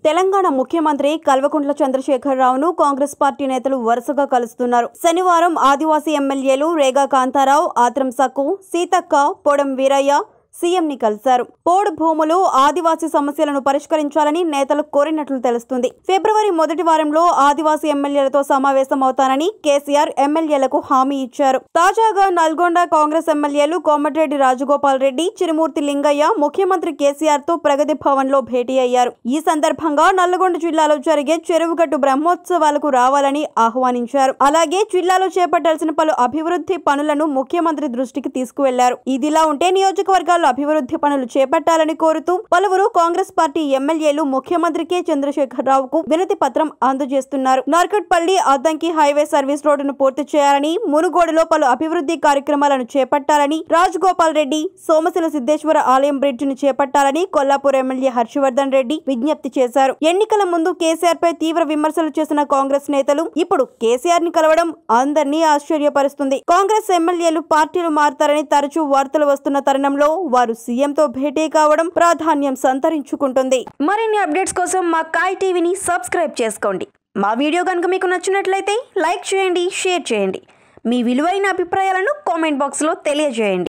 తెలంగాణ ముఖ్యమంత్రి కల్వకుంట్ల చంద్రశేఖరరావును కాంగ్రెస్ పార్టీ నేతలు వరుసగా కలుస్తున్నారు. శనివారం ఆదివాసీ ఎమ్మెల్యేలు రేగా కాంతారావు, ఆత్రం సక్కు, సీతక్క, పొడం వీరయ్య సీఎంని కలిశారు. పోడు భూములు, ఆదివాసీ సమస్యలను పరిష్కరించాలని నేతలు కోరినట్లు తెలుస్తుంది. ఫిబ్రవరి మొదటి వారంలో ఆదివాసీ ఎమ్మెల్యేలతో సమావేశమవుతానని కేసీఆర్ ఎమ్మెల్యేలకు హామీ ఇచ్చారు. తాజాగా నల్గొండ కాంగ్రెస్ ఎమ్మెల్యేలు కోమటిరెడ్డి రాజగోపాల్ రెడ్డి, చిరుమూర్తి లింగయ్య ముఖ్యమంత్రి కేసీఆర్ తో ప్రగతి భవన్ లో భేటీ అయ్యారు. ఈ సందర్భంగా నల్గొండ జిల్లాలో జరిగే చెరువుగట్టు బ్రహ్మోత్సవాలకు రావాలని ఆహ్వానించారు. అలాగే జిల్లాలో చేపట్టాల్సిన పలు అభివృద్ధి పనులను ముఖ్యమంత్రి దృష్టికి తీసుకువెళ్లారు. ఇదిలా ఉంటే నియోజకవర్గాల్లో అభివృద్ధి పనులు చేపట్టాలని కోరుతూ పలువురు కాంగ్రెస్ పార్టీ ఎమ్మెల్యేలు ముఖ్యమంత్రి కె చంద్రశేఖరరావుకు వినతి పత్రం అందజేస్తున్నారు. నార్కట్పల్లి అద్దంకి హైవే సర్వీస్ రోడ్డును పూర్తి చేయాలని, మునుగోడులో పలు అభివృద్ధి కార్యక్రమాలను చేపట్టాలని, రాజగోపాల్ రెడ్డి సోమశిల సిద్ధేశ్వర ఆలయం బ్రిడ్జిని చేపట్టాలని కొల్లాపూర్ ఎమ్మెల్యే హర్షవర్ధన్ రెడ్డి విజ్ఞప్తి చేశారు. ఎన్నికల ముందు కేసీఆర్ పై తీవ్ర విమర్శలు చేసిన కాంగ్రెస్ నేతలు ఇప్పుడు కేసీఆర్ ని కలవడం అందరినీ ఆశ్చర్యపరుస్తుంది. కాంగ్రెస్ ఎమ్మెల్యేలు పార్టీలు మారతారని తరచూ వార్తలు వస్తున్న తరుణంలో వారు సీఎంతో భేటీ కావడం ప్రాధాన్యం సంతరించుకుంటుంది. మరిన్ని అప్డేట్స్ కోసం మా కాయ్ టీవీని సబ్స్క్రైబ్ చేసుకోండి. మా వీడియో కనుక మీకు నచ్చినట్లయితే లైక్ చేయండి, షేర్ చేయండి. మీ విలువైన అభిప్రాయాలను కామెంట్ బాక్స్లో తెలియజేయండి.